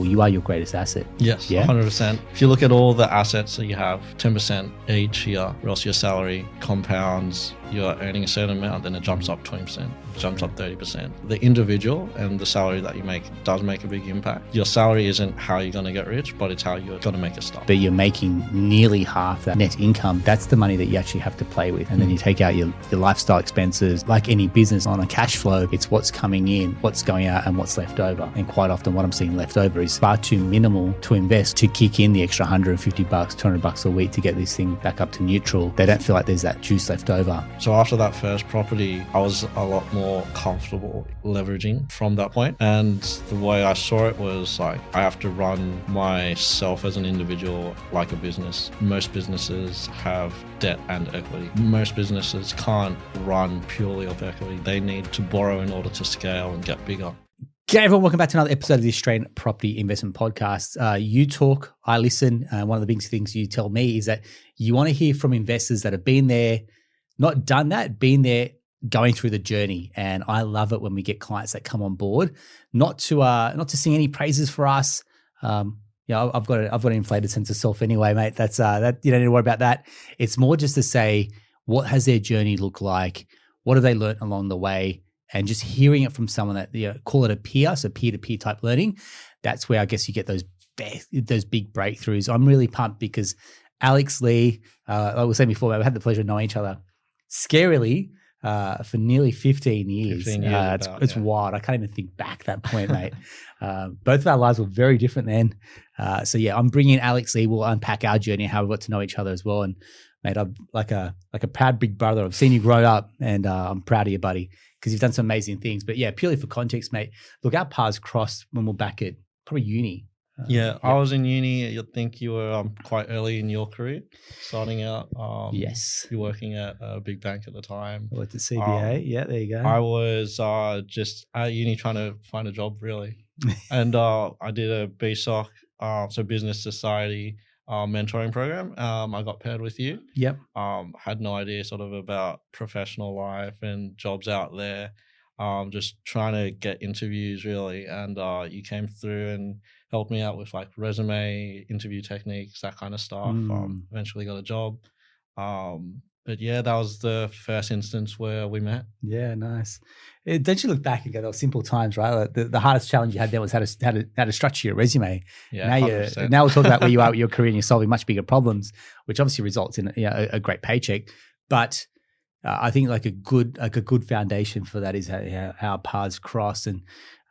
you are your greatest asset. Yes, Yeah? 100%. If you look at all the assets that you have, 10% each year, or else your salary compounds, you're earning a certain amount, then it jumps up 20%, jumps up 30%. The individual and the salary that you make does make a big impact. Your salary isn't how you're going to get rich, but it's how you're going to make a start. But you're making nearly half that net income. That's the money that you actually have to play with. And then you take out your lifestyle expenses. Like any business on a cash flow, it's what's coming in, what's going out, and what's left over. And quite often what I'm seeing left over is far too minimal to invest to kick in the extra $150, $200 a week to get this thing back up to neutral. They don't feel like there's that juice left over. So after that first property, I was a lot more comfortable leveraging from that point. And the way I saw it was like, I have to run myself as an individual like a business. Most businesses have debt and equity. Most businesses can't run purely off equity. They need to borrow in order to scale and get bigger. G'day everyone, welcome back to another episode of the Australian Property Investment Podcast. You talk, I listen. One of the biggest things you tell me is that you want to hear from investors that have been there, not done that, been there, going through the journey. And I love it when we get clients that come on board, not to sing any praises for us. I've got an inflated sense of self anyway, mate. That's that you don't need to worry about that. It's more just to say, what has their journey looked like? What have they learned along the way? And just hearing it from someone that, call it a peer, so peer-to-peer type learning, that's where I guess you get those big breakthroughs. I'm really pumped because Alex Lee, like I was saying before, we had the pleasure of knowing each other scarily for nearly 15 years. 15 years it's wild. I can't even think back that point, mate. Both of our lives were very different then. So yeah, I'm bringing in Alex Lee. We'll unpack our journey and how we got to know each other as well. And mate, I'm like a proud big brother. I've seen you grow up, and I'm proud of you, buddy, because you've done some amazing things. But yeah, purely for context, mate, look, our paths crossed when we're back at probably uni. I was in uni. I think you were quite early in your career, starting out. Yes. You're working at a big bank at the time. I worked at CBA. Yeah, there you go. I was just at uni trying to find a job, really. And I did a BSOC, so Business Society mentoring program. I got paired with you. Yep. Had no idea sort of about professional life and jobs out there. Just trying to get interviews, really. And you came through and helped me out with like resume, interview techniques, that kind of stuff. Eventually got a job. But yeah, that was the first instance where we met. Yeah, nice. Don't you look back and go, those simple times, right? Like the hardest challenge you had there was how to structure your resume. Yeah, now we'll talk about where you are with your career and you're solving much bigger problems, which obviously results in a great paycheck. But I think like a good foundation for that is how our paths cross. And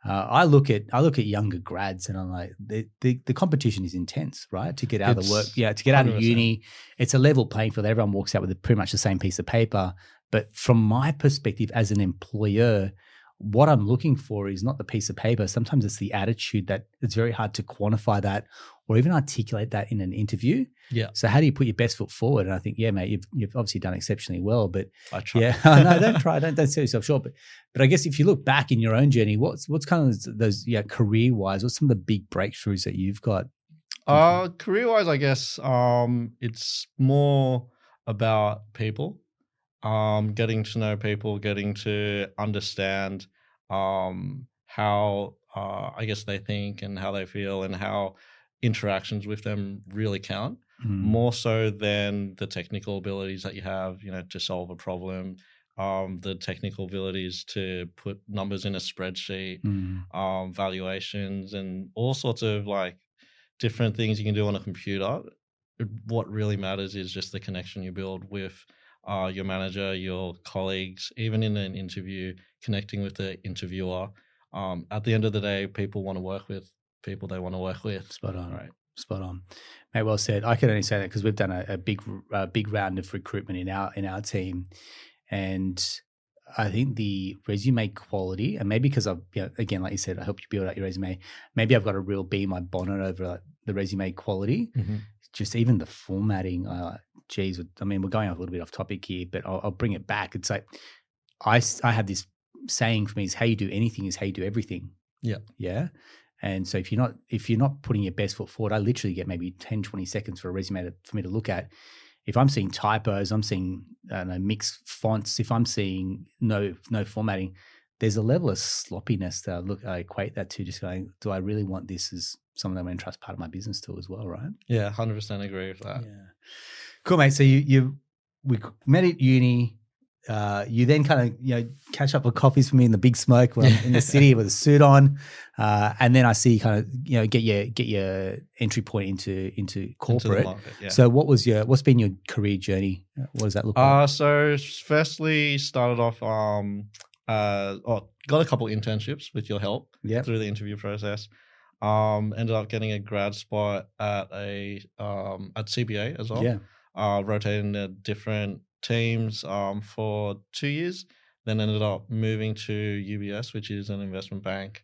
I look at younger grads and I'm like, the competition is intense, right? To get out of the work, to get out of uni, it's a level playing field. Everyone walks out with pretty much the same piece of paper. But from my perspective as an employer, what I'm looking for is not the piece of paper. Sometimes it's the attitude that it's very hard to quantify that or even articulate that in an interview. Yeah. So how do you put your best foot forward? And I think, yeah, mate, you've obviously done exceptionally well, but I try. Yeah, no, don't try. Don't sell yourself short. But I guess if you look back in your own journey, what's kind of those career wise, what's some of the big breakthroughs that you've got? Career wise, I guess it's more about people. Getting to know people, getting to understand how I guess they think and how they feel and how interactions with them really count, more so than the technical abilities that you have, to solve a problem, the technical abilities to put numbers in a spreadsheet, valuations and all sorts of like different things you can do on a computer. What really matters is just the connection you build with your manager, your colleagues, even in an interview, connecting with the interviewer. At the end of the day, people want to work with people they want to work with. Spot on. Right. Spot on. Mate, well said. I can only say that because we've done a big round of recruitment in our team. And I think the resume quality, and maybe because I've, again, like you said, I helped you build out your resume. Maybe I've got a real bee in my bonnet over like the resume quality. Just even the formatting, geez, I mean, we're going a little bit off topic here, but I'll bring it back. It's like, I have this saying for me is how you do anything is how you do everything. Yeah. Yeah. And so if you're not putting your best foot forward, I literally get maybe 10, 20 seconds for a resume for me to look at. If I'm seeing typos, I'm seeing mixed fonts, if I'm seeing no formatting, there's a level of sloppiness that I equate that to, just going, do I really want this as someone I'm going to trust part of my business to as well, right? Yeah, 100% agree with that. Yeah. Cool, mate. So we met at uni. You then kind of catch up with coffees for me in the Big Smoke when I'm in the city with a suit on, and then I see you kind of get your entry point into corporate. Into the market, yeah. So what's been your career journey? What does that look like? So firstly, started off got a couple internships with your help through the interview process. Ended up getting a grad spot at CBA as well. Yeah. Rotating to different teams for 2 years. Then ended up moving to UBS, which is an investment bank.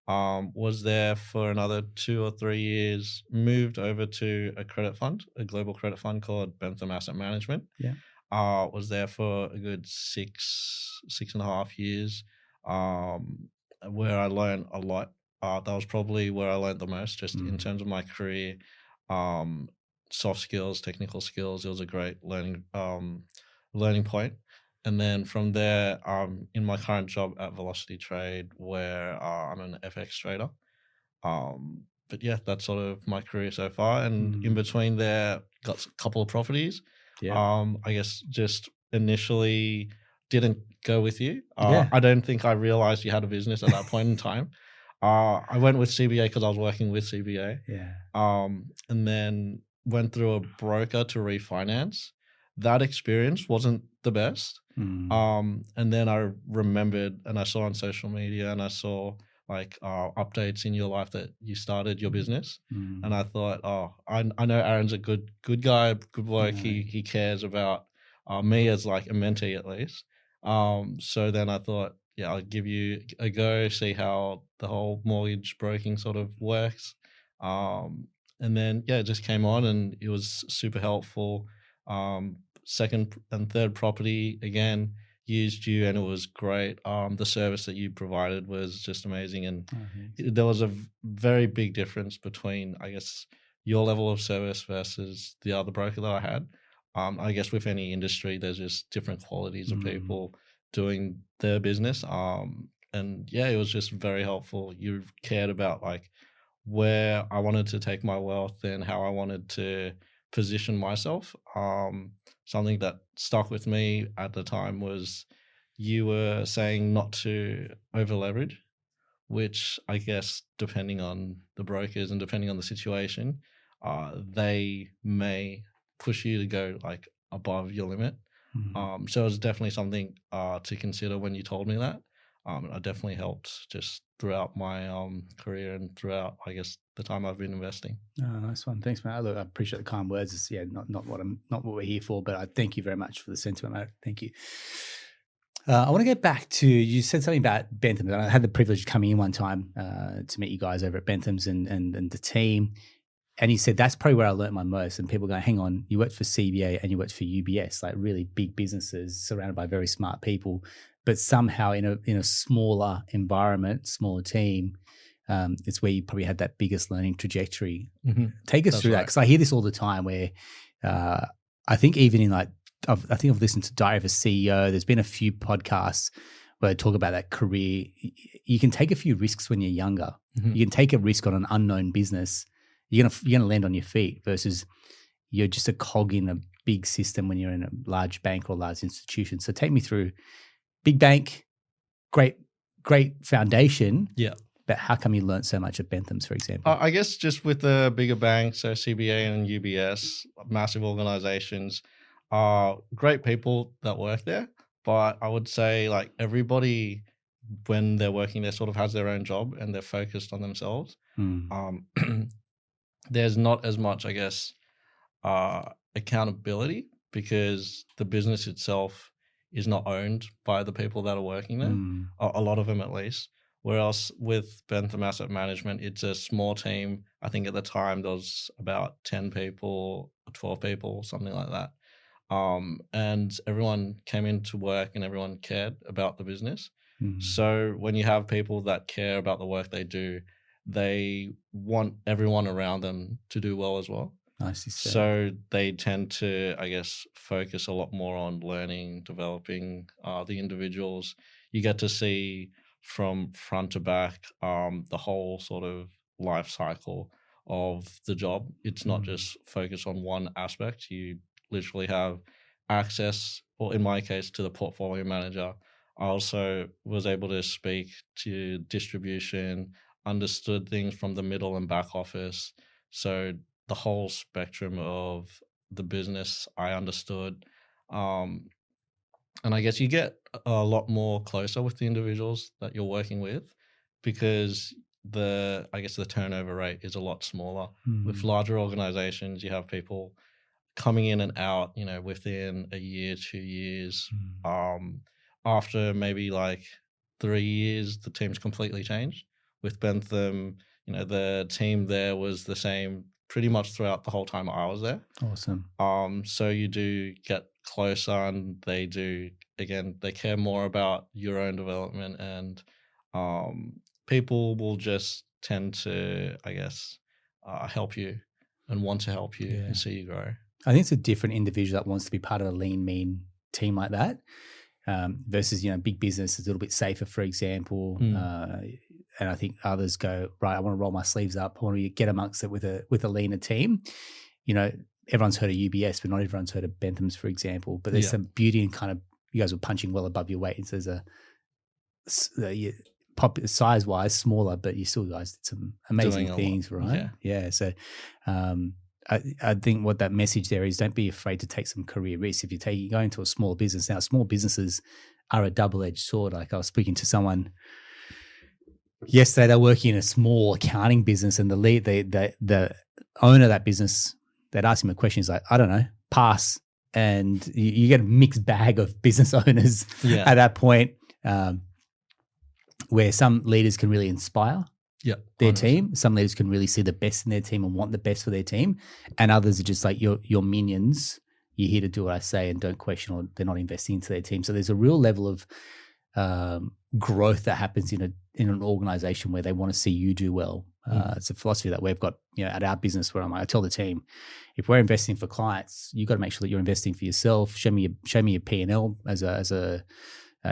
Was there for another 2 or 3 years. Moved over to a credit fund, a global credit fund called Bentham Asset Management. Yeah. Was there for a good 6.5 years, where I learned a lot. That was probably where I learned the most, just in terms of my career, soft skills, technical skills. It was a great learning point. And then from there, in my current job at Velocity Trade, where I'm an FX trader. But yeah, that's sort of my career so far. And in between there, got a couple of properties. Yeah. I guess just initially didn't go with you. Yeah. I don't think I realized you had a business at that point in time. I went with CBA because I was working with CBA. Yeah. And then went through a broker to refinance. That experience wasn't the best. And then I remembered, and I saw on social media, and I saw like updates in your life that you started your business. And I thought, I know Aaron's a good guy, good bloke. He cares about me as like a mentee at least. So then I thought, yeah, I'll give you a go, see how the whole mortgage broking sort of works. And then, yeah, it just came on and it was super helpful. Second and third property, again, used you and it was great. The service that you provided was just amazing. And there was a very big difference between, I guess, your level of service versus the other broker that I had. I guess with any industry, there's just different qualities of people doing their business. And yeah, it was just very helpful. You cared about like where I wanted to take my wealth and how I wanted to position myself. Something that stuck with me at the time was you were saying not to over leverage, which I guess depending on the brokers and depending on the situation, they may push you to go like above your limit. So it was definitely something to consider when you told me that. It definitely helped just throughout my career and throughout, I guess, the time I've been investing. Oh, nice one. Thanks, mate. Look, I appreciate the kind words. It's, not what we're here for, but I thank you very much for the sentiment, mate. Thank you. I want to get back to, you said something about Bentham. I had the privilege of coming in one time to meet you guys over at Bentham's and the team. And you said that's probably where I learned my most. And people go, hang on, you worked for CBA and you worked for UBS, like really big businesses surrounded by very smart people, but somehow in a smaller environment, smaller team, it's where you probably had that biggest learning trajectory. Take us through that, because I hear this all the time where I think even in like, I think I've listened to Diary of a CEO. There's been a few podcasts where I talk about that career. You can take a few risks when you're younger. You can take a risk on an unknown business. You're gonna land on your feet versus you're just a cog in a big system when you're in a large bank or large institution. So take me through big bank, great foundation. Yeah. But how come you learned so much at Bentham's, for example? I guess just with the bigger banks, so CBA and UBS, massive organizations, great people that work there. But I would say like everybody, when they're working there, sort of has their own job and they're focused on themselves. There's not as much, I guess, accountability because the business itself is not owned by the people that are working there, a lot of them at least. Whereas with Bentham Asset Management, it's a small team. I think at the time there was about 10 people, 12 people, something like that. And everyone came into work and everyone cared about the business. So when you have people that care about the work they do, they want everyone around them to do well as well. So they tend to, I guess, focus a lot more on learning, developing the individuals. You get to see from front to back the whole sort of life cycle of the job. It's not just focused on one aspect. You literally have access, or in my case, to the portfolio manager. I also was able to speak to distribution, understood things from the middle and back office. So the whole spectrum of the business I understood. And I guess you get a lot more closer with the individuals that you're working with, because the turnover rate is a lot smaller. With larger organizations, you have people coming in and out, within a year, 2 years. After maybe like 3 years, the team's completely changed. With Bentham, the team there was the same pretty much throughout the whole time I was there. Awesome. So you do get closer, and they care more about your own development, and people will just tend to, I guess, help you and want to help you and see you grow. I think it's a different individual that wants to be part of a lean, mean team like that, versus, big business is a little bit safer, for example. And I think others go, right, I want to roll my sleeves up. I want to get amongst it with a leaner team. Everyone's heard of UBS, but not everyone's heard of Bentham's, for example. But there's some beauty in kind of, you guys were punching well above your weight. So there's size-wise smaller, but you still guys did some amazing things, right? Yeah. So I think what that message there is, don't be afraid to take some career risks. If you're going to a small business now, small businesses are a double-edged sword. Like I was speaking to someone yesterday, they're working in a small accounting business, and the owner of that business, they'd ask him a question. He's like, I don't know, pass. And you get a mixed bag of business owners at that point, where some leaders can really inspire their 100%. Team. Some leaders can really see the best in their team and want the best for their team. And others are just like your minions. You're here to do what I say and don't question, or they're not investing into their team. So there's a real level of growth that happens in an organization where they want to see you do well. It's a philosophy that we've got, at our business, where I tell the team, if we're investing for clients, you've got to make sure that you're investing for yourself. Show me your P&L as a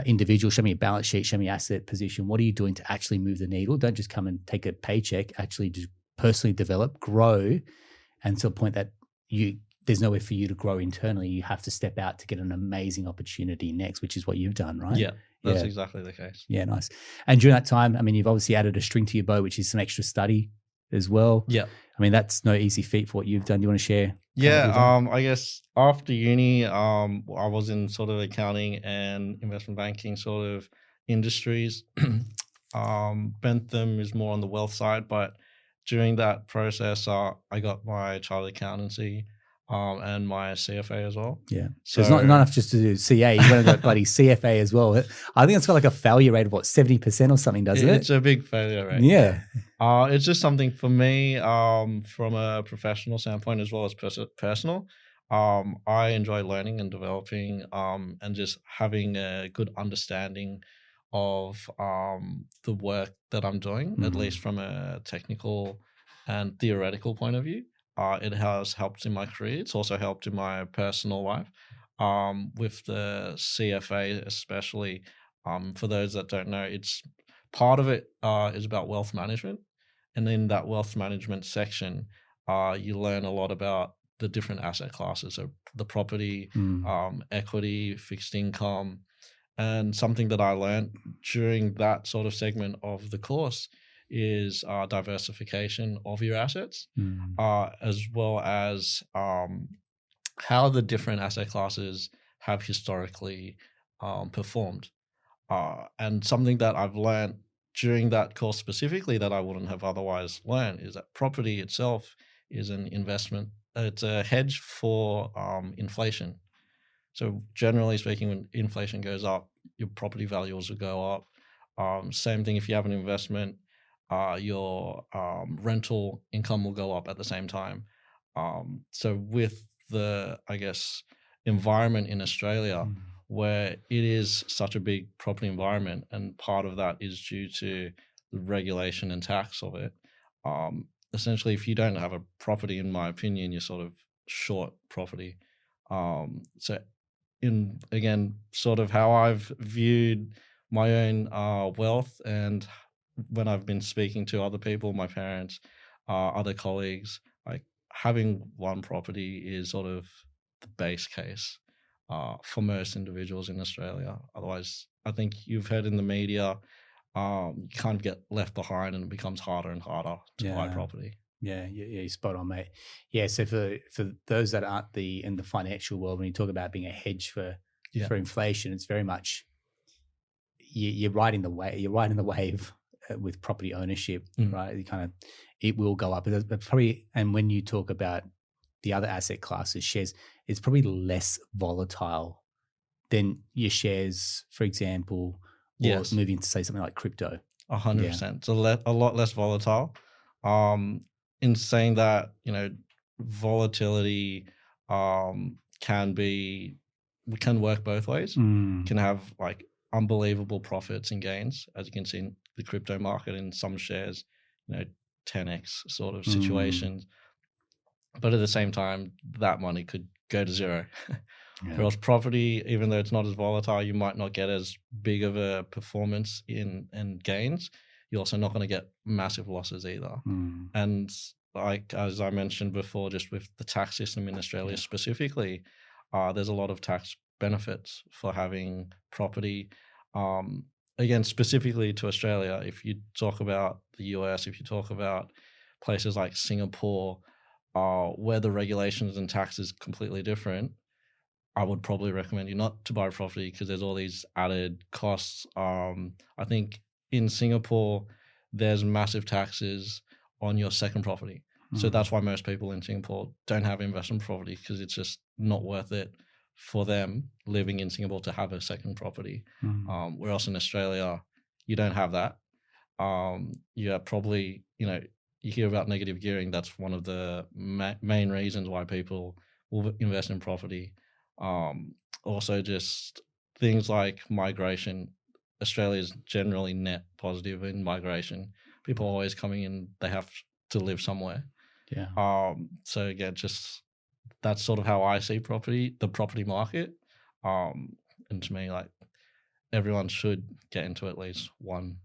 individual. Show me a balance sheet. Show me asset position. What are you doing to actually move the needle? Don't just come and take a paycheck. Actually, just personally develop, grow, and to a point that there's nowhere for you to grow internally. You have to step out to get an amazing opportunity next, which is what you've done, right? Yeah. That's exactly the case. Yeah, nice. And during that time, you've obviously added a string to your bow, which is some extra study as well. Yeah. That's no easy feat for what you've done. Do you want to share? Yeah, I guess after uni, I was in sort of accounting and investment banking sort of industries. Bentham is more on the wealth side, but during that process, I got my chartered accountancy and my CFA as well. Yeah. So it's not enough just to do CA. You want to go bloody CFA as well. I think it's got like a failure rate of 70% or something, doesn't it? It's a big failure rate. Yeah. It's just something for me, from a professional standpoint as well as personal. I enjoy learning and developing, and just having a good understanding of the work that I'm doing, at least from a technical and theoretical point of view. It has helped in my career. It's also helped in my personal life. With the CFA especially, for those that don't know, it's part of it is about wealth management. And in that wealth management section, you learn a lot about the different asset classes, so the property, equity, fixed income. And something that I learned during that sort of segment of the course is diversification of your assets, as well as how the different asset classes have historically performed. And something that I've learned during that course specifically that I wouldn't have otherwise learned is that property itself is an investment. It's a hedge for inflation. So generally speaking, when inflation goes up, your property values will go up. Same thing if you have an investment, your rental income will go up at the same time. So with the, I guess, environment in Australia, where it is such a big property environment, and part of that is due to the regulation and tax of it. Essentially, if you don't have a property, in my opinion, you're sort of short property. So again, sort of how I've viewed my own wealth and when I've been speaking to other people, my parents, other colleagues, like having one property is sort of the base case for most individuals in Australia. Otherwise, I think you've heard in the media, you kind of get left behind and it becomes harder and harder to buy property. Yeah, you're spot on, mate. Yeah, so for those that aren't in the financial world, when you talk about being a hedge for inflation, it's very much you're riding the wave. You're riding the wave with property ownership, right? It will go up. But probably, and when you talk about the other asset classes, shares, it's probably less volatile than your shares, for example, or moving to say something like crypto. 100%. It's a lot less volatile. In saying that, volatility can work both ways. Can have like unbelievable profits and gains, as you can see in the crypto market in some shares, 10x sort of situations. But at the same time, that money could go to zero. Whereas property, even though it's not as volatile, you might not get as big of a performance in gains. You're also not going to get massive losses either. And like, as I mentioned before, just with the tax system in Australia specifically, there's a lot of tax benefits for having property. Again, specifically to Australia, if you talk about the US, if you talk about places like Singapore, where the regulations and tax is completely different, I would probably recommend you not to buy property because there's all these added costs. I think in Singapore, there's massive taxes on your second property. So that's why most people in Singapore don't have investment property, because it's just not worth it for them living in Singapore to have a second property. Whereas in Australia, you don't have that. You probably, you hear about negative gearing. That's one of the main reasons why people will invest in property. Also just things like migration. Australia is generally net positive in migration. People are always coming in, they have to live somewhere. So again, just that's sort of how I see the property market. And to me, like, everyone should get into at least one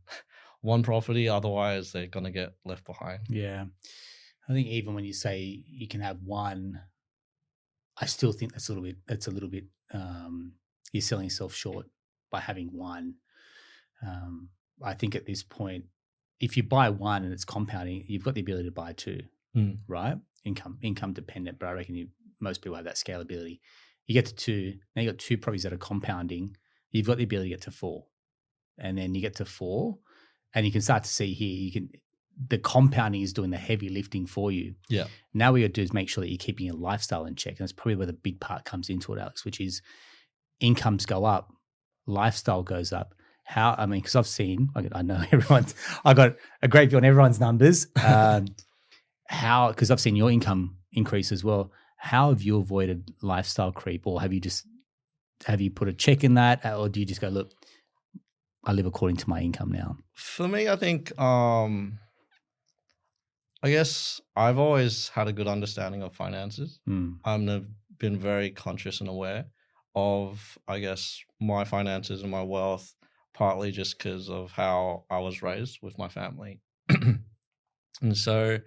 property, otherwise they're going to get left behind. I think even when you say you can have one, I still think that's a little bit you're selling yourself short by having one. I think at this point, if you buy one and it's compounding, you've got the ability to buy two, right? Income dependent, but I reckon most people have that scalability. You get to two, now you got two properties that are compounding. You've got the ability to get to four, and then you get to four, and you can start to see here. The compounding is doing the heavy lifting for you. Now what you got to do is make sure that you're keeping your lifestyle in check, and that's probably where the big part comes into it, Alex, which is incomes go up, lifestyle goes up. Because I've seen, I know I got a great view on everyone's numbers. Because I've seen your income increase as well. How have you avoided lifestyle creep, or have you put a check in that, or do you just go, look, I live according to my income now? For me, I think, I guess I've always had a good understanding of finances. I've been very conscious and aware of, I guess, my finances and my wealth, partly just because of how I was raised with my family. And so...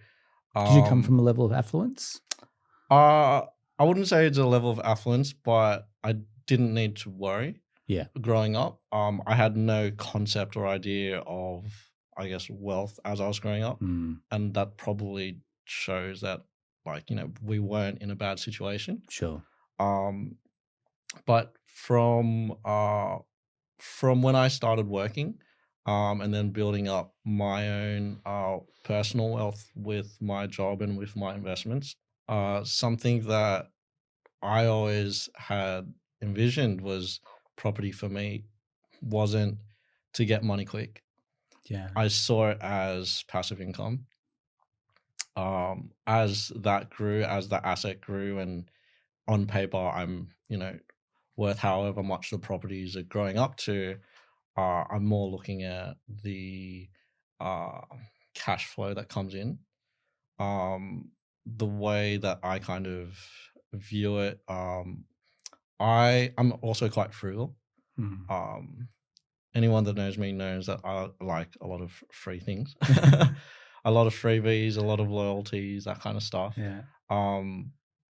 Did you come from a level of affluence? I wouldn't say it's a level of affluence, but I didn't need to worry. Growing up, I had no concept or idea of, I guess, wealth as I was growing up. And that probably shows that, like, we weren't in a bad situation. Sure. But from when I started working, and then building up my own personal wealth with my job and with my investments, something that I always had envisioned was property for me wasn't to get money quick. I saw it as passive income. As that grew, as the asset grew, and on paper I'm, worth however much the properties are growing up to, I'm more looking at the cash flow that comes in. The way that I kind of view it, I'm also quite frugal. anyone that knows me knows that I like a lot of free things, a lot of freebies, a lot of loyalties, that kind of stuff. Yeah.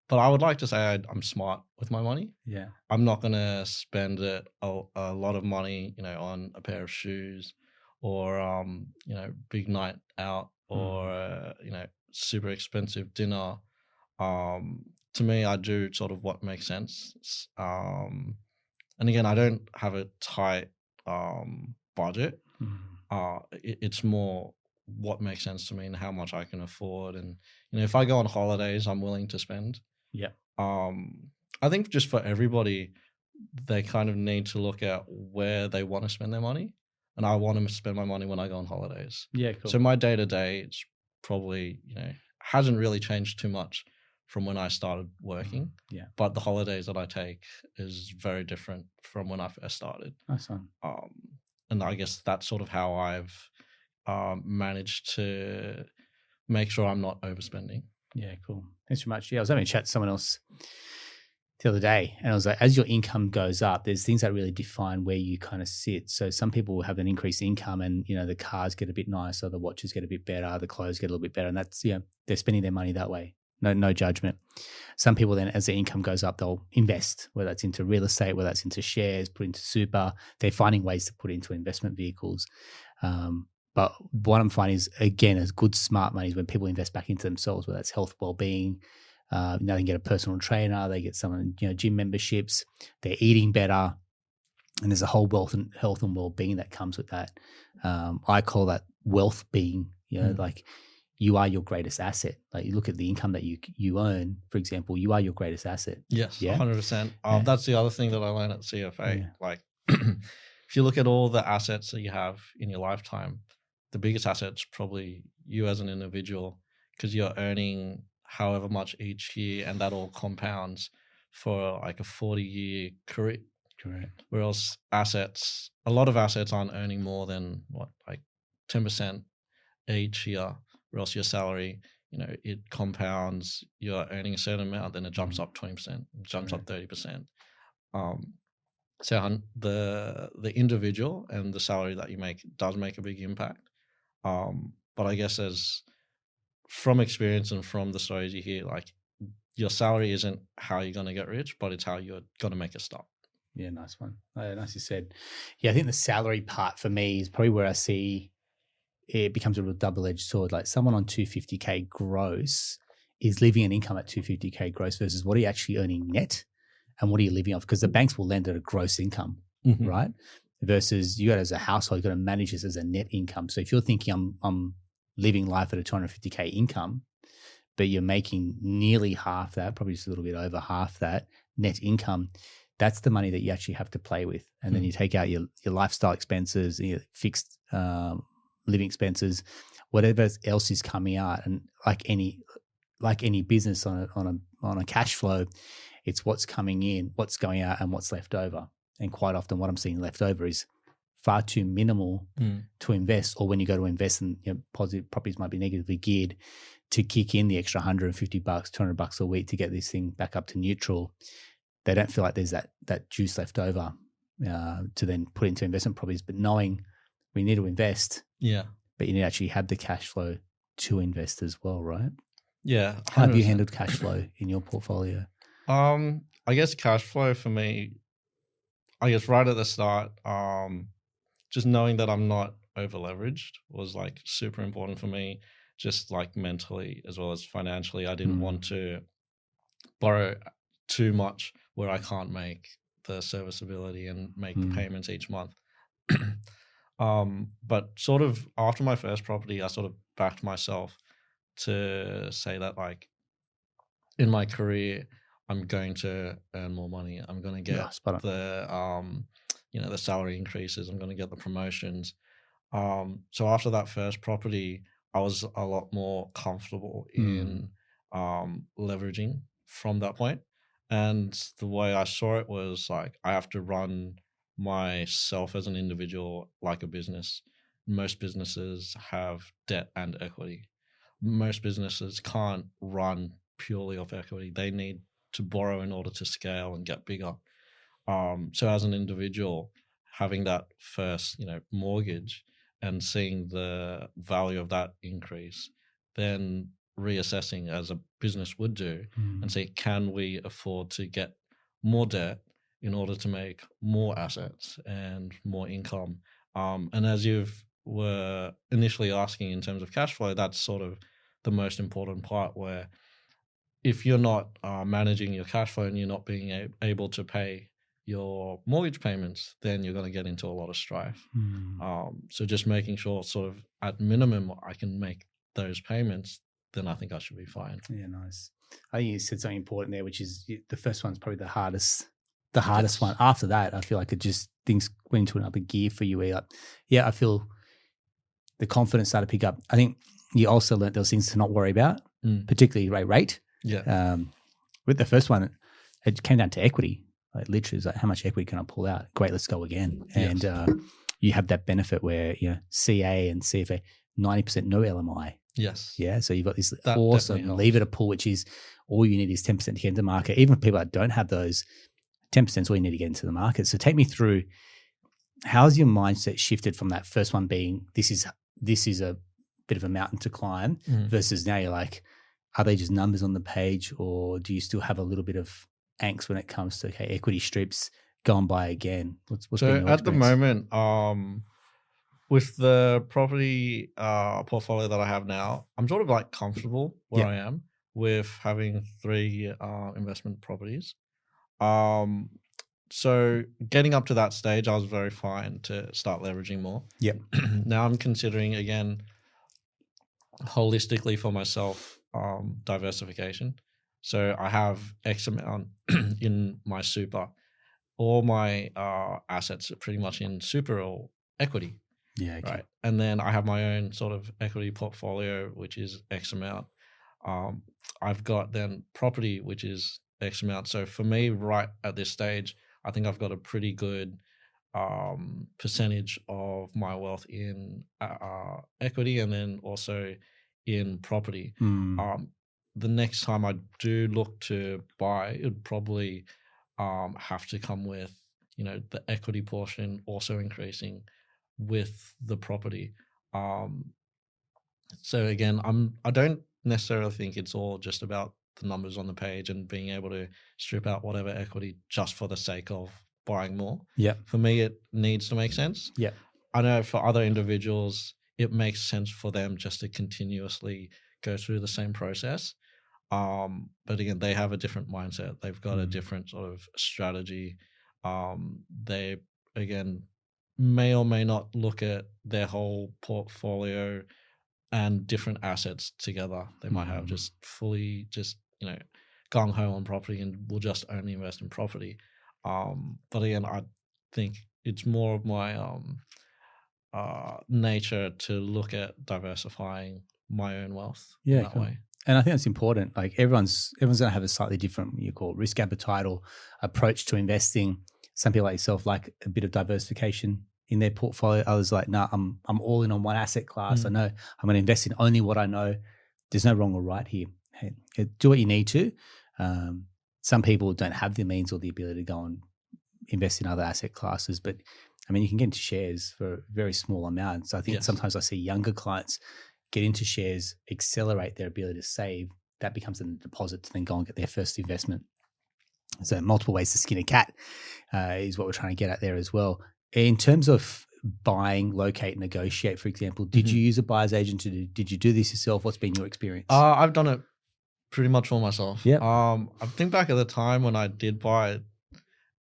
But I would like to say I'm smart with my money. Yeah. I'm not going to spend a lot of money, on a pair of shoes or, big night out or, super expensive dinner. To me, I do sort of what makes sense. And again, I don't have a tight budget. It's more what makes sense to me and how much I can afford. And, if I go on holidays, I'm willing to spend. Yeah. I think just for everybody, they kind of need to look at where they want to spend their money. And I want to spend my money when I go on holidays. Yeah, cool. So my day to day, it's probably, hasn't really changed too much from when I started working. Yeah. But the holidays that I take is very different from when I first started. Nice one. And I guess that's sort of how I've managed to make sure I'm not overspending. Yeah, cool. Thanks very much. Yeah, I was having a chat to someone else the other day, and I was like, as your income goes up, there's things that really define where you kind of sit. So some people will have an increased income and, the cars get a bit nicer, the watches get a bit better, the clothes get a little bit better. And that's, they're spending their money that way. No judgment. Some people then, as their income goes up, they'll invest, whether that's into real estate, whether that's into shares, put into super. They're finding ways to put into investment vehicles. But what I'm finding is, again, as good smart money is when people invest back into themselves, whether that's health, well-being. They can get a personal trainer, they get some, gym memberships, they're eating better, and there's a whole health and well-being that comes with that. I call that wealth being, like you are your greatest asset. Like you look at the income that you earn, for example, you are your greatest asset. Yes, yeah? 100%. That's the other thing that I learned at CFA. Yeah. Like if you look at all the assets that you have in your lifetime, the biggest asset's probably you as an individual, because you're earning however much each year, and that all compounds for like a 40-year career. Correct. Whereas a lot of assets aren't earning more than 10% each year. Whereas your salary, it compounds. You're earning a certain amount, then it jumps up 20%, jumps up 30%. So the individual and the salary that you make does make a big impact. But I guess from experience and from the stories you hear, like your salary isn't how you're going to get rich, but it's how you're going to make a start. Yeah, nice one. Nicely said. Yeah, I think the salary part for me is probably where I see it becomes a real double-edged sword. Like someone on 250K gross is living an income at 250K gross versus what are you actually earning net and what are you living off? Because the banks will lend at a gross income, right? Versus you got as a household, you got to manage this as a net income. So if you're thinking I'm living life at a 250K income, but you're making nearly half that, probably just a little bit over half that net income, that's the money that you actually have to play with. And then you take out your lifestyle expenses, your fixed living expenses, whatever else is coming out. And like any business on a cash flow, it's what's coming in, what's going out, and what's left over. And quite often what I'm seeing left over is far too minimal to invest, or when you go to invest in positive properties might be negatively geared to kick in the extra $150, $200 a week to get this thing back up to neutral. They don't feel like there's that juice left over to then put into investment properties, but knowing we need to invest, but you need to actually have the cash flow to invest as well, right? Yeah. 100%. How have you handled cash flow in your portfolio? I guess cash flow for me, I guess right at the start, just knowing that I'm not over leveraged was like super important for me, just like mentally as well as financially. I didn't want to borrow too much where I can't make the serviceability and make the payments each month. But sort of after my first property, I sort of backed myself to say that like in my career, I'm going to earn more money. I'm going to get the salary increases. I'm going to get the promotions. So after that first property, I was a lot more comfortable in leveraging from that point. And the way I saw it was like, I have to run myself as an individual like a business. Most businesses have debt and equity. Most businesses can't run purely off equity. They need to borrow in order to scale and get bigger. So as an individual, having that first, mortgage and seeing the value of that increase, then reassessing as a business would do and say, can we afford to get more debt in order to make more assets and more income? And as you were initially asking in terms of cash flow, that's sort of the most important part, where if you're not managing your cash flow and you're not being able to pay your mortgage payments, then you're going to get into a lot of strife. So just making sure sort of at minimum I can make those payments, then I think I should be fine. Yeah, nice. I think you said something important there, which is the first one's probably the hardest one. After that, I feel like things went into another gear for you. Where I feel the confidence started to pick up. I think you also learned those things to not worry about, particularly rate. Yeah. With the first one, it came down to equity. Like literally, it's like, how much equity can I pull out? Great, let's go again. And you have that benefit where CA and CFA 90% no LMI. Yes. Yeah. So you've got this That awesome lever pool, which is all you need is 10% to get into the market. Even for people that don't have those, 10% is all you need to get into the market. So take me through, how's your mindset shifted from that first one being this is a bit of a mountain to climb versus now you're like, are they just numbers on the page, or do you still have a little bit of angst when it comes to equity strips, go and buy again? What's so been your at the experience? moment, with the property portfolio that I have now, I'm sort of like comfortable where I am with having 3 investment properties. So getting up to that stage, I was very fine to start leveraging more. Yep. Now I'm considering again holistically for myself diversification. So I have X amount in my super. All my assets are pretty much in super or equity. Yeah. Okay. Right. And then I have my own sort of equity portfolio, which is X amount. I've got then property, which is X amount. So for me, right at this stage, I think I've got a pretty good percentage of my wealth in equity and then also in property. The next time I do look to buy, it would probably have to come with, the equity portion also increasing with the property. So again, I don't necessarily think it's all just about the numbers on the page and being able to strip out whatever equity just for the sake of buying more. Yeah. For me, it needs to make sense. Yeah. I know for other individuals, it makes sense for them just to continuously go through the same process. But again, they have a different mindset. They've got a different sort of strategy. They, again, may or may not look at their whole portfolio and different assets together. They might have just fully gung-ho on property and will just only invest in property. But again, I think it's more of my nature to look at diversifying my own wealth in that way. And I think that's important. Like everyone's going to have a slightly different, you call it risk appetite or approach to investing. Some people like yourself like a bit of diversification in their portfolio. Others like, no, I'm all in on one asset class. I know I'm going to invest in only what I know. There's no wrong or right here. Hey, do what you need to. Some people don't have the means or the ability to go and invest in other asset classes, but I mean, you can get into shares for very small amounts. So I think sometimes I see younger clients get into shares, accelerate their ability to save. That becomes a deposit to then go and get their first investment. So multiple ways to skin a cat is what we're trying to get at there as well. In terms of buying, locate, negotiate, for example, did you use a buyer's agent to do? Did you do this yourself? What's been your experience? I've done it pretty much for myself. Yeah. I think back at the time when I did buy it,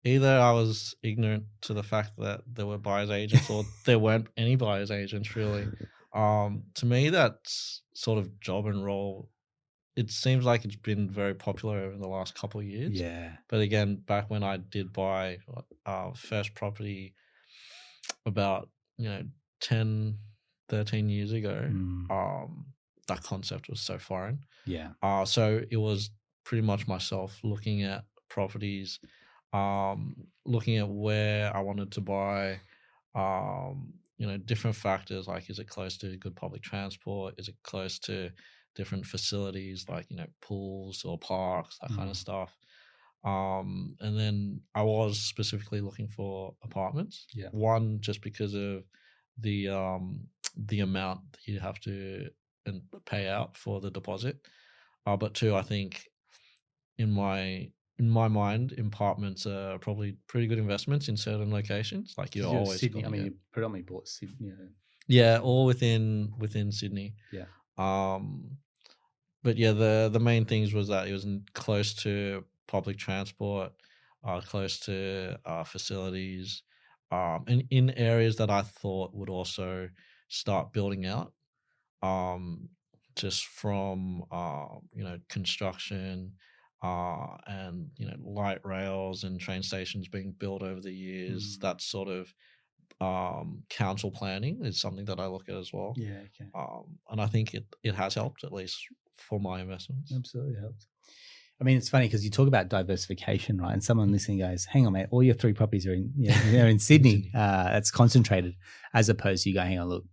either I was ignorant to the fact that there were buyer's agents or there weren't any buyer's agents really. To me, that sort of job and role, it seems like it's been very popular over the last couple of years. Yeah. But again, back when I did buy first property about 10, 13 years ago, that concept was so foreign. Yeah. So it was pretty much myself looking at properties, looking at where I wanted to buy, different factors like, is it close to good public transport? Is it close to different facilities like, pools or parks, that kind of stuff. And then I was specifically looking for apartments. Yeah. One, just because of the amount that you have to and pay out for the deposit. But two, I think in my mind, apartments are probably pretty good investments in certain locations. Like you're Because you're always Sydney. going I to mean, get you predominantly bought Sydney. yeah, all within Sydney. Yeah. Um, but yeah, the main things was that it was close to public transport, close to facilities, and in areas that I thought would also start building out. Um, just from construction, and light rails and train stations being built over the years. Mm. That sort of council planning is something that I look at as well. Yeah. Okay. And I think it has helped, at least for my investments. Absolutely helps. I mean, it's funny because you talk about diversification, right? And someone listening goes, "Hang on, mate, all your 3 properties are in, they're in Sydney. That's concentrated." As opposed to you going, "Hang on, look,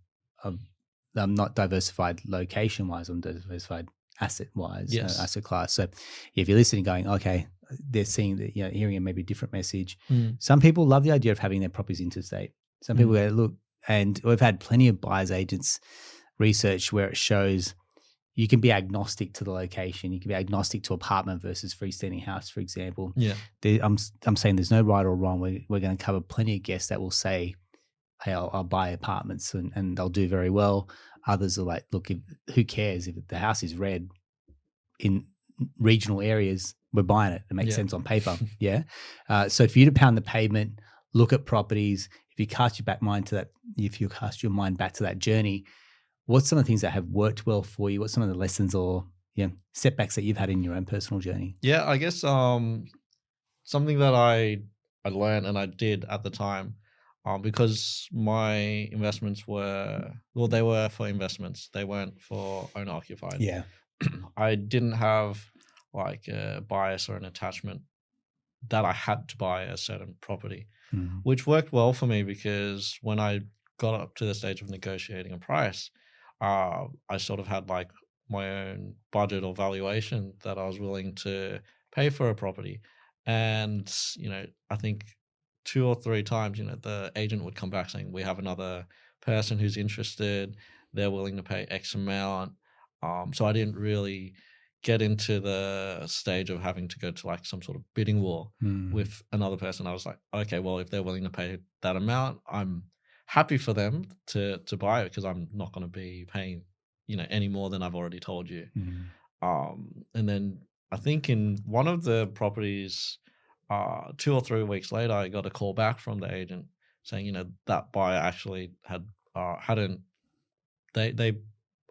I'm not diversified location wise. I'm diversified asset wise, Yes. asset class." So if you're listening, going, "Okay, they're seeing that, hearing a maybe different message." Some people love the idea of having their properties interstate. Some people go, "Look," and we've had plenty of buyers agents research where it shows you can be agnostic to the location. You can be agnostic to apartment versus freestanding house, for example. Yeah. I'm saying there's no right or wrong. We're going to cover plenty of guests that will say, "Hey, I'll buy apartments and they'll do very well." Others are like, "Look, who cares if the house is red in regional areas? We're buying it. It makes sense on paper." Yeah. So for you to pound the pavement, look at properties. If you cast your mind back to that journey, what's some of the things that have worked well for you? What's some of the lessons or setbacks that you've had in your own personal journey? Yeah, I guess something that I learned and I did at the time, because my investments they were for investments. They weren't for owner occupied. Yeah. I didn't have like a bias or an attachment that I had to buy a certain property, which worked well for me because when I got up to the stage of negotiating a price, I sort of had like my own budget or valuation that I was willing to pay for a property. And, I think 2 or 3 times, the agent would come back saying, "We have another person who's interested. They're willing to pay X amount." So I didn't really get into the stage of having to go to like some sort of bidding war with another person. I was like, okay, well, if they're willing to pay that amount, I'm happy for them to buy it because I'm not going to be paying, any more than I've already told you. And then I think in one of the properties, 2 or 3 weeks later, I got a call back from the agent saying, that buyer actually hadn't they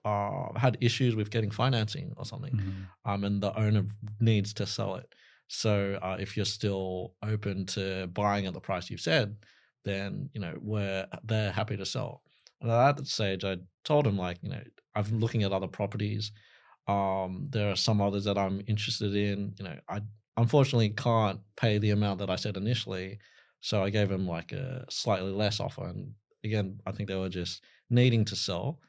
had issues with getting financing or something, and the owner needs to sell it. So if you're still open to buying at the price you've said, then they're happy to sell. And at that stage, I told him like, I'm looking at other properties. There are some others that I'm interested in. I unfortunately can't pay the amount that I said initially, so I gave him like a slightly less offer. And again, I think they were just needing to sell.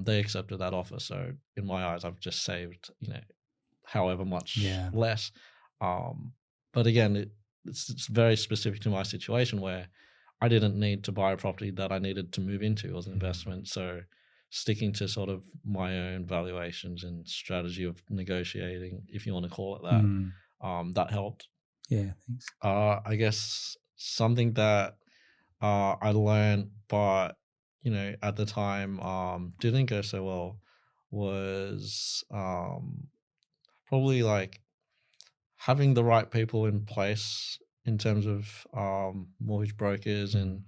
They accepted that offer. So in my eyes, I've just saved, however much less. But again, it's very specific to my situation where I didn't need to buy a property that I needed to move into as an investment. So sticking to sort of my own valuations and strategy of negotiating, if you want to call it that, that helped. Yeah, thanks. I guess something that I learned, but at the time didn't go so well was probably like having the right people in place in terms of mortgage brokers and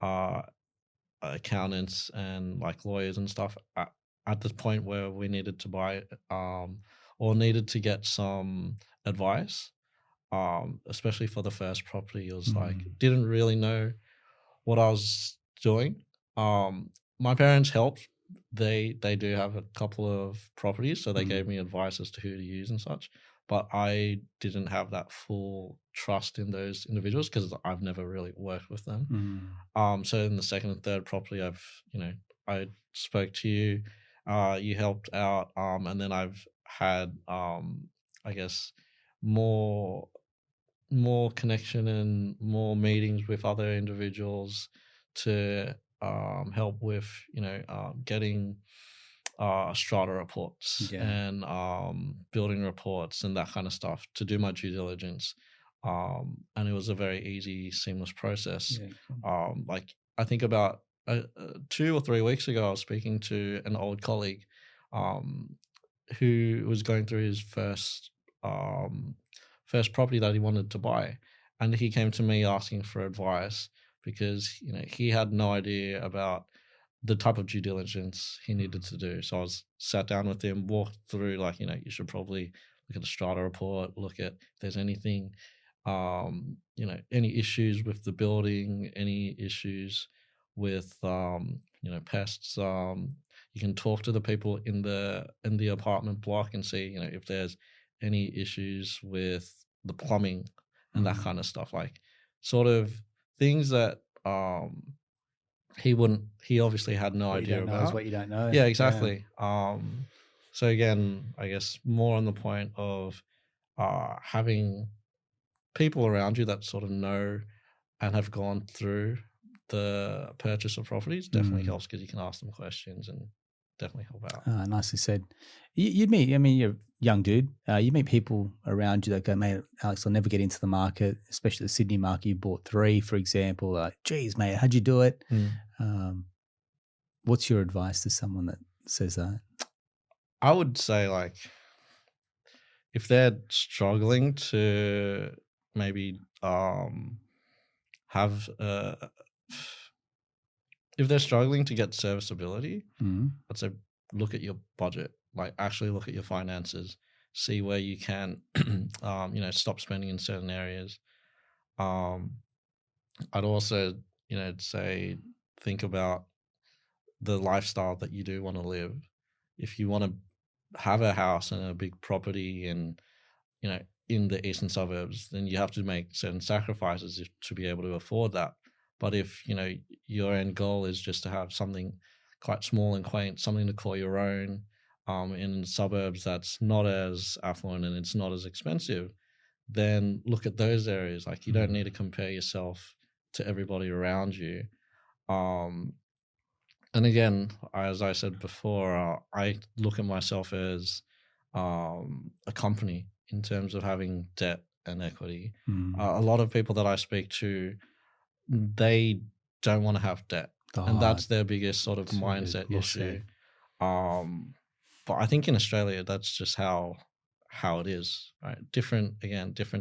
uh, accountants and like lawyers and stuff at the point where we needed to buy or needed to get some advice, especially for the first property. It was like didn't really know what I was doing. My parents helped. They do have a couple of properties, so they gave me advice as to who to use and such. But I didn't have that full trust in those individuals because I've never really worked with them. So in the second and third property, I spoke to you, you helped out, and then I've had, I guess, more more connection and more meetings with other individuals to help with getting strata reports Yeah. and building reports and that kind of stuff to do my due diligence. And it was a very easy, seamless process. Yeah. Like I think about 2 or 3 weeks ago, I was speaking to an old colleague um, who was going through his first property that he wanted to buy, and he came to me asking for advice because he had no idea about the type of due diligence he needed to do. So I was sat down with him, walked through like you should probably look at the strata report, look at if there's anything, any issues with the building, any issues with pests. You can talk to the people in the apartment block and see if there's any issues with the plumbing and that kind of stuff, like sort of things that he obviously had no What you idea don't know is about. what you don't know. Yeah, exactly. So again, I guess more on the point of having people around you that sort of know and have gone through the purchase of properties definitely helps because you can ask them questions and definitely help out. Nicely said. You meet, I mean, you're a young dude. You meet people around you that go, mate, Alex, I'll never get into the market, especially the Sydney market. You bought 3, for example. Like, geez, mate, how'd you do it? What's your advice to someone that says that? I would say, like, if they're struggling to maybe have if they're struggling to get serviceability, I'd say look at your budget. Like, actually look at your finances, see where you can, stop spending in certain areas. I'd also, say think about the lifestyle that you do want to live. If you want to have a house and a big property and in the eastern suburbs, then you have to make certain sacrifices to be able to afford that. But if your end goal is just to have something quite small and quaint, something to call your own, in suburbs that's not as affluent and it's not as expensive, then look at those areas. Like, you don't need to compare yourself to everybody around you. And again, as I said before, I look at myself as a company in terms of having debt and equity. A lot of people that I speak to, they don't want to have debt, and that's their biggest sort of mindset issue. But I think in Australia, that's just how it is, right? Different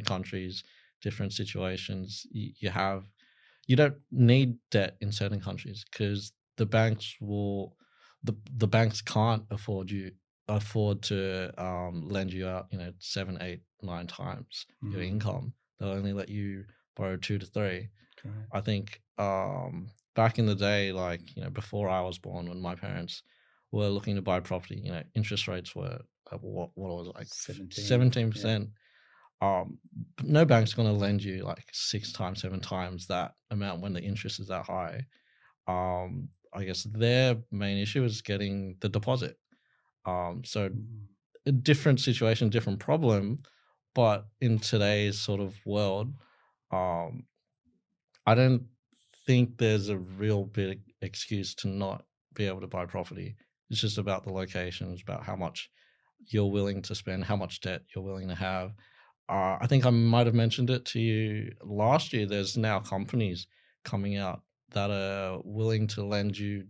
countries, different situations. You don't need debt in certain countries because the banks the banks can't afford to lend you out 7, 8, 9 times your income. They'll only let you borrow 2 to 3. Correct. I think back in the day, like before I was born, when my parents were looking to buy property, interest rates were what was it, like 17%. No bank's going to lend you like 6 times, 7 times that amount when the interest is that high. I guess their main issue is getting the deposit. So a different situation, different problem, but in today's sort of world, I don't think there's a real big excuse to not be able to buy property. It's just about the location. It's about how much you're willing to spend, how much debt you're willing to have. I think I might have mentioned it to you last year. There's now companies coming out that are willing to lend you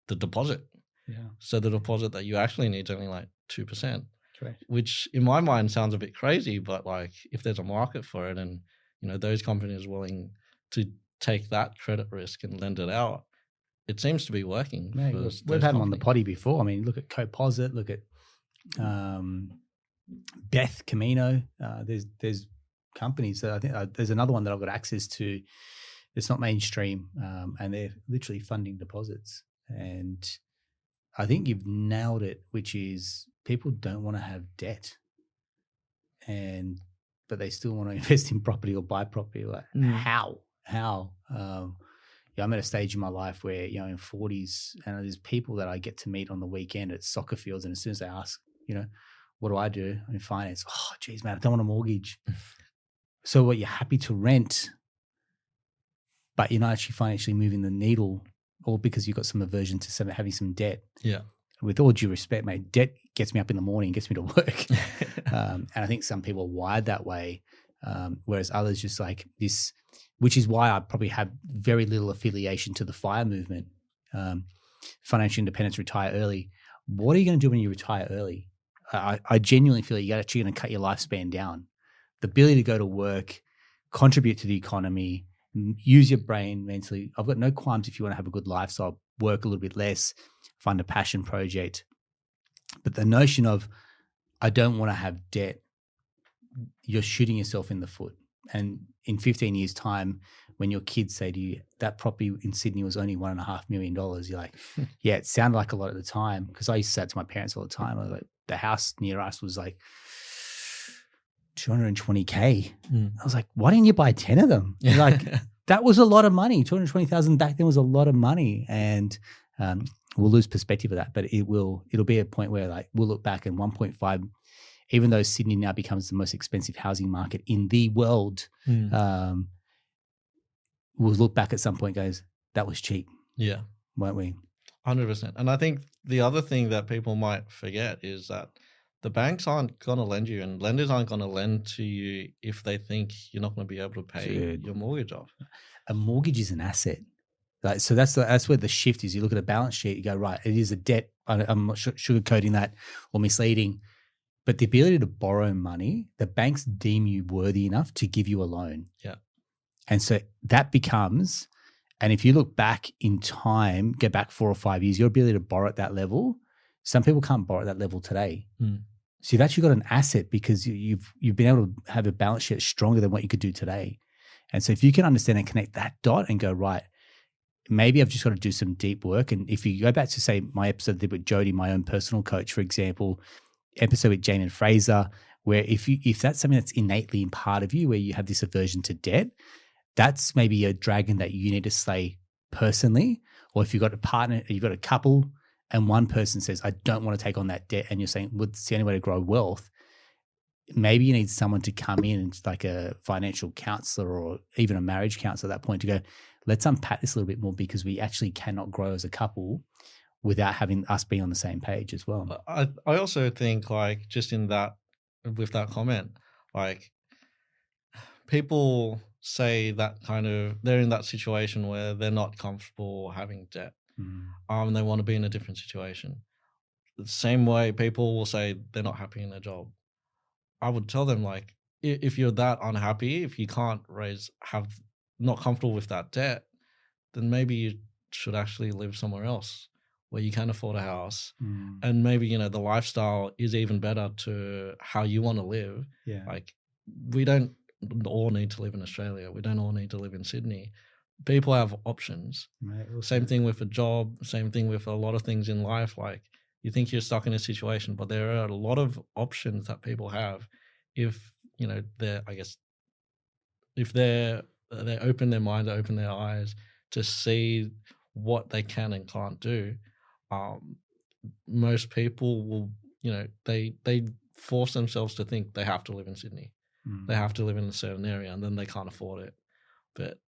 the deposit. Yeah. So the deposit that you actually need is only like 2%. Correct. Which in my mind sounds a bit crazy, but like if there's a market for it and those companies are willing to take that credit risk and lend it out, it seems to be working. Yeah, we've had them on the potty before. I mean, look at Coposit, look at Beth Camino. There's companies that I think there's another one that I've got access to. It's not mainstream, and they're literally funding deposits. And I think you've nailed it, which is people don't want to have debt, but they still want to invest in property or buy property. Like how? Yeah, I'm at a stage in my life where in 40s, and there's people that I get to meet on the weekend at soccer fields, and as soon as they ask, what do I do in finance? Oh, geez, man, I don't want a mortgage. So what, you're happy to rent, but you're not actually financially moving the needle, or because you've got some aversion to having some debt. Yeah. With all due respect, mate, debt gets me up in the morning, gets me to work. And I think some people are wired that way, whereas others just like this, which is why I probably have very little affiliation to the FIRE movement. Financial independence, retire early. What are you going to do when you retire early? I genuinely feel you're actually going to cut your lifespan down. The ability to go to work, contribute to the economy, use your brain mentally. I've got no qualms if you want to have a good lifestyle, work a little bit less, find a passion project. But the notion of, I don't want to have debt, you're shooting yourself in the foot. And in 15 years' time, when your kids say to you, that property in Sydney was only $1.5 million, you're like, yeah, it sounded like a lot at the time. Because I used to say it to my parents all the time. I was like, the house near us was like $220K. I was like, why didn't you buy 10 of them? Like, that was a lot of money. 220,000 back then was a lot of money. And we'll lose perspective of that, but it'll be a point where like we'll look back and 1.5, even though Sydney now becomes the most expensive housing market in the world, we'll look back at some point and goes, that was cheap. Yeah. Won't we? 100%. And I think the other thing that people might forget is that the banks aren't going to lend you, and lenders aren't going to lend to you if they think you're not going to be able to pay your mortgage off. A mortgage is an asset. Like, so that's where the shift is. You look at a balance sheet, you go, right, it is a debt. I'm not sugarcoating that or misleading, but the ability to borrow money, the banks deem you worthy enough to give you a loan. Yeah. And so that becomes, and if you look back in time, go back 4 or 5 years, your ability to borrow at that level, some people can't borrow at that level today. So you've actually got an asset because you've been able to have a balance sheet stronger than what you could do today. And so if you can understand and connect that dot and go, right, maybe I've just got to do some deep work. And if you go back to, say, my episode with Jody, my own personal coach, for example, episode with Jane and Fraser, where if that's something that's innately in part of you, where you have this aversion to debt, that's maybe a dragon that you need to slay personally. Or if you've got a partner, you've got a couple, and one person says, I don't want to take on that debt, and you're saying, well, it's the only way to grow wealth, maybe you need someone to come in, like a financial counselor or even a marriage counselor at that point, to go, let's unpack this a little bit more, because we actually cannot grow as a couple without having us being on the same page as well. I also think, like, just in that, with that comment, like, people say that kind of, they're in that situation where they're not comfortable having debt. They want to be in a different situation. The same way people will say they're not happy in their job. I would tell them, like, if you're that unhappy, if you can't not comfortable with that debt, then maybe you should actually live somewhere else where you can afford a house. And maybe, the lifestyle is even better to how you want to live. Yeah. Like, we don't all need to live in Australia. We don't all need to live in Sydney. People have options. Right, same thing with a job, same thing with a lot of things in life. Like, you think you're stuck in a situation, but there are a lot of options that people have if, if they open their mind, open their eyes to see what they can and can't do. Most people will, they force themselves to think they have to live in Sydney. They have to live in a certain area, and then they can't afford it. But,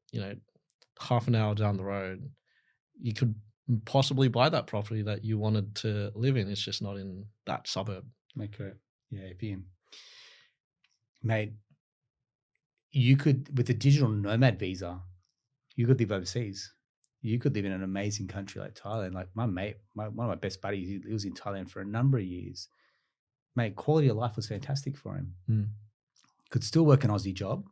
half an hour down the road, you could possibly buy that property that you wanted to live in. It's just not in that suburb. Okay. Yeah. Mate, you could, with a digital nomad visa, you could live overseas. You could live in an amazing country like Thailand. Like my mate, one of my best buddies, he was in Thailand for a number of years. Mate, quality of life was fantastic for him. Could still work an Aussie job,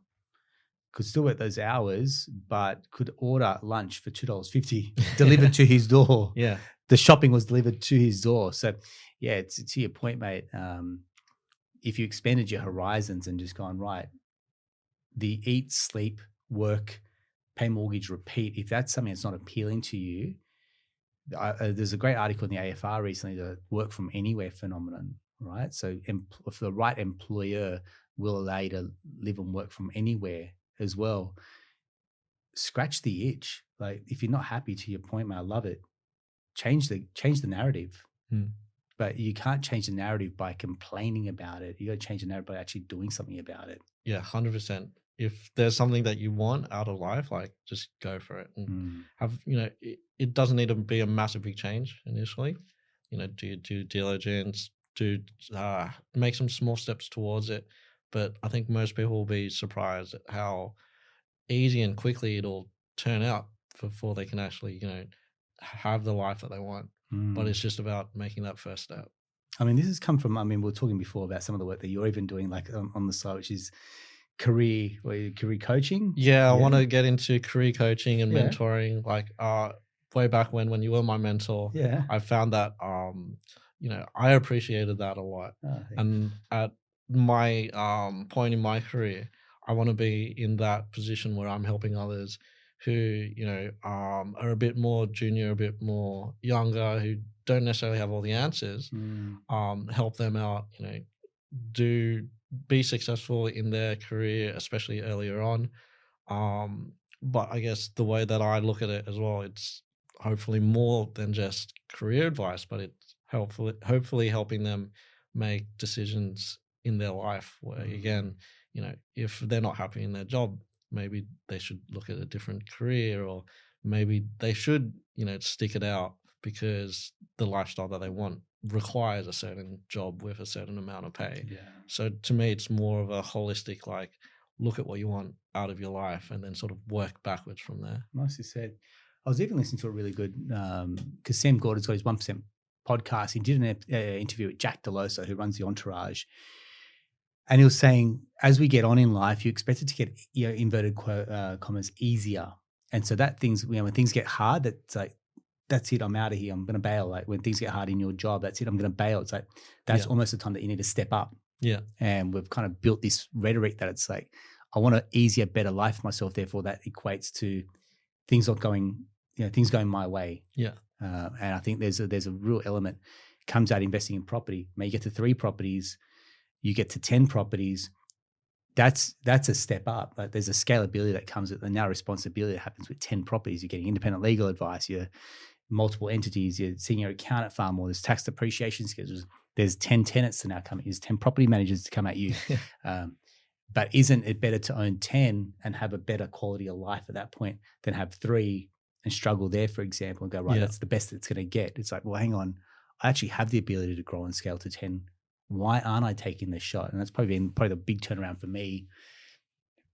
could still work those hours, but could order lunch for $2.50 delivered to his door. Yeah. The shopping was delivered to his door. So, yeah, it's to your point, mate. If you expanded your horizons and just gone, right, the eat, sleep, work, pay mortgage, repeat, if that's something that's not appealing to you, there's a great article in the AFR recently, the work from anywhere phenomenon, right? So if the right employer will allow you to live and work from anywhere as well, scratch the itch. Like, if you're not happy, to your point, mate, I love it, change the narrative. But you can't change the narrative by complaining about it. You got to change the narrative by actually doing something about it. Yeah, 100%. if there's something that you want out of life, like just go for it and have, it doesn't need to be a massive big change initially. Do your due diligence, make some small steps towards it. But I think most people will be surprised at how easy and quickly it'll turn out before they can actually, have the life that they want. But it's just about making that first step. I mean, this has come from, we were talking before about some of the work that you're even doing, like on the side, which is career coaching. Yeah, I want to get into career coaching and mentoring. Like way back when you were my mentor, I found that I appreciated that a lot. And at my point in my career, I want to be in that position where I'm helping others who are a bit more junior, a bit more younger, who don't necessarily have all the answers. Help them out, be successful in their career, especially earlier on. But I guess the way that I look at it as well, it's hopefully more than just career advice, but it's hopefully helping them make decisions in their life where, again, if they're not happy in their job, maybe they should look at a different career, or maybe they should, stick it out because the lifestyle that they want requires a certain job with a certain amount of pay. So to me, it's more of a holistic, like, look at what you want out of your life and then sort of work backwards from there. Nicely said. I was even listening to a really good, because Sam Gordon's got his 1% podcast. He did an interview with Jack Delosa, who runs the Entourage. And he was saying, as we get on in life, you expect it to get, inverted commas, easier. And so that things, when things get hard, that's like, that's it, I'm out of here, I'm going to bail. Like when things get hard in your job, that's it, I'm going to bail. It's like, that's almost the time that you need to step up. Yeah. And we've kind of built this rhetoric that it's like, I want an easier, better life for myself. Therefore, that equates to things not going, things going my way. Yeah. And I think there's a real element comes out investing in property. May you get to 3 properties, you get to 10 properties. That's a step up. Like there's a scalability that comes with, and now responsibility that happens with 10 properties. You're getting independent legal advice. You're multiple entities. You're seeing your accountant far more. There's tax depreciation schedules. There's 10 tenants to now come. There's 10 property managers to come at you. But isn't it better to own 10 and have a better quality of life at that point than have 3 and struggle there, for example, and go, right, that's the best it's going to get. It's like, well, hang on, I actually have the ability to grow and scale to 10. Why aren't I taking this shot? And that's probably the big turnaround for me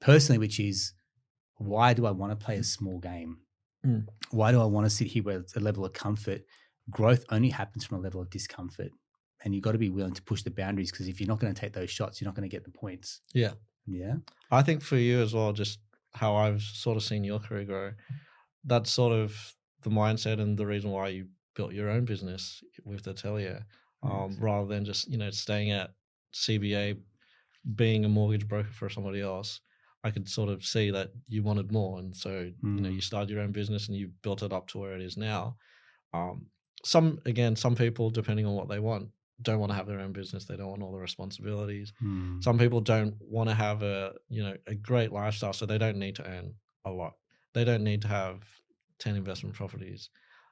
personally, which is, why do I want to play a small game? Why do I want to sit here with a level of comfort? Growth only happens from a level of discomfort. And you've got to be willing to push the boundaries, because if you're not going to take those shots, you're not going to get the points. Yeah. Yeah. I think for you as well, just how I've sort of seen your career grow, that's sort of the mindset and the reason why you built your own business with Atelier, rather than just, staying at CBA, being a mortgage broker for somebody else. I could sort of see that you wanted more. And so, you started your own business and you built it up to where it is now. Some people, depending on what they want, don't want to have their own business. They don't want all the responsibilities. Some people don't want to have a great lifestyle, so they don't need to earn a lot. They don't need to have 10 investment properties.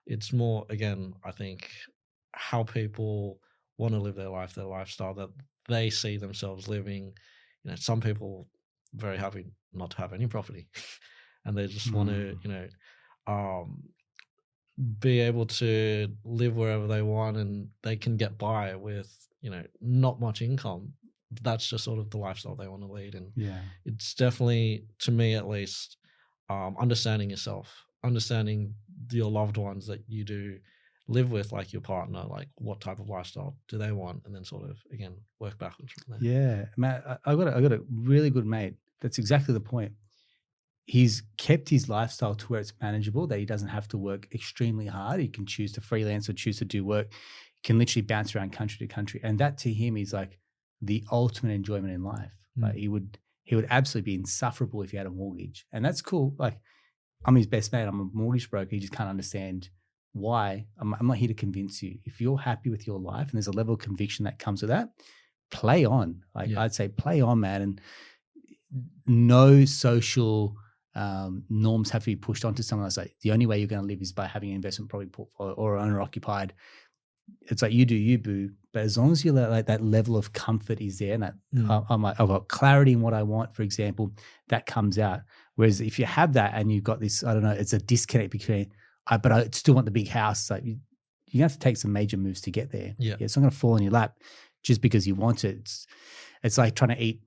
It's more, again, I think, how people want to live their life, their lifestyle that they see themselves living. Some people are very happy not to have any property and they just want to, be able to live wherever they want, and they can get by with, not much income. That's just sort of the lifestyle they want to lead. And it's definitely, to me at least, understanding yourself, understanding your loved ones that you do live with, like your partner, like what type of lifestyle do they want, and then sort of, again, work backwards from there. Yeah, Matt, I got a really good mate. That's exactly the point. He's kept his lifestyle to where it's manageable, that he doesn't have to work extremely hard. He can choose to freelance or choose to do work. He can literally bounce around country to country. And that to him is like the ultimate enjoyment in life. Like he would absolutely be insufferable if he had a mortgage. And that's cool. Like, I'm his best mate. I'm a mortgage broker. He just can't understand why. I'm not here to convince you. If you're happy with your life and there's a level of conviction that comes with that, play on. Like I'd say play on, man. And no social norms have to be pushed onto someone else. Like the only way you're going to live is by having an investment property portfolio or owner occupied. it's like you do you, boo. But as long as you like that level of comfort is there, and that I've got clarity in what I want, for example, that comes out. Whereas if you have that and you've got this, I don't know, it's a disconnect between, but I still want the big house. Like you have to take some major moves to get there. Yeah. It's not going to fall in your lap just because you want it. It's like trying to eat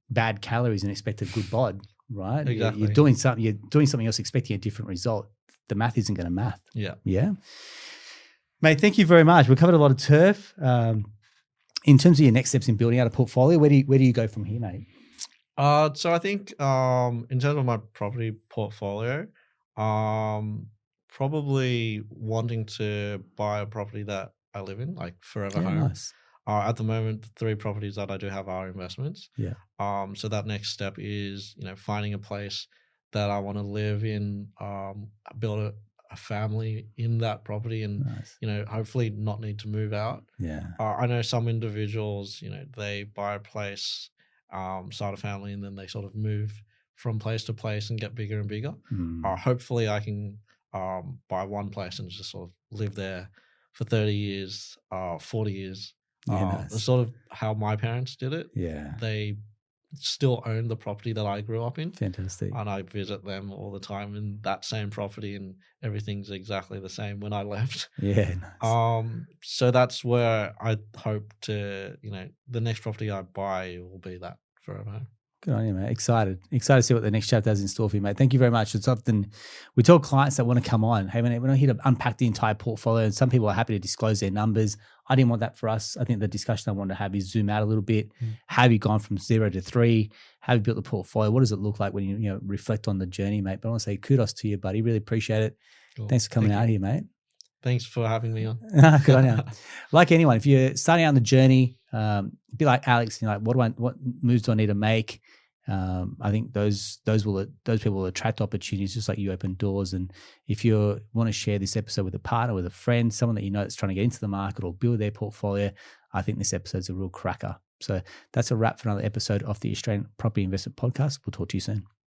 bad calories and expect a good bod, right? Exactly. You're doing something else, expecting a different result. The math isn't going to math. Yeah. Yeah. Mate, thank you very much. We covered a lot of turf. In terms of your next steps in building out a portfolio, where do you go from here, mate? So I think in terms of my property portfolio, probably wanting to buy a property that I live in, like forever home. Nice. At the moment, the 3 properties that I do have are investments. Yeah. So that next step is, finding a place that I want to live in, build a family in that property, and Nice. hopefully not need to move out. Yeah. I know some individuals, they buy a place, start a family, and then they sort of move from place to place and get bigger and bigger. Hopefully I can buy one place and just sort of live there for 30 years, 40 years. Nice. That's sort of how my parents did it. Yeah. They still own the property that I grew up in. Fantastic. And I visit them all the time in that same property, and everything's exactly the same when I left. Yeah. Nice. So that's where I hope to, the next property I buy will be that forever home. Good on you, mate. Excited to see what the next chapter has in store for you, mate. Thank you very much. It's often, we tell clients that want to come on, hey, we're not here to unpack the entire portfolio, and some people are happy to disclose their numbers. I didn't want that for us. I think the discussion I wanted to have is zoom out a little bit. How have you gone from 0 to 3? How have you built the portfolio? What does it look like when you reflect on the journey, mate? But I want to say kudos to you, buddy. Really appreciate it. Cool. Thanks for coming out here, mate. Thanks for having me on. Good on you. Like anyone, if you're starting out on the journey, be like Alex, like, what moves do I need to make? I think those people will attract opportunities, just like you open doors. And if you want to share this episode with a partner, with a friend, someone that you know that's trying to get into the market or build their portfolio, I think this episode's a real cracker. So that's a wrap for another episode of the Australian Property Investment Podcast. We'll talk to you soon.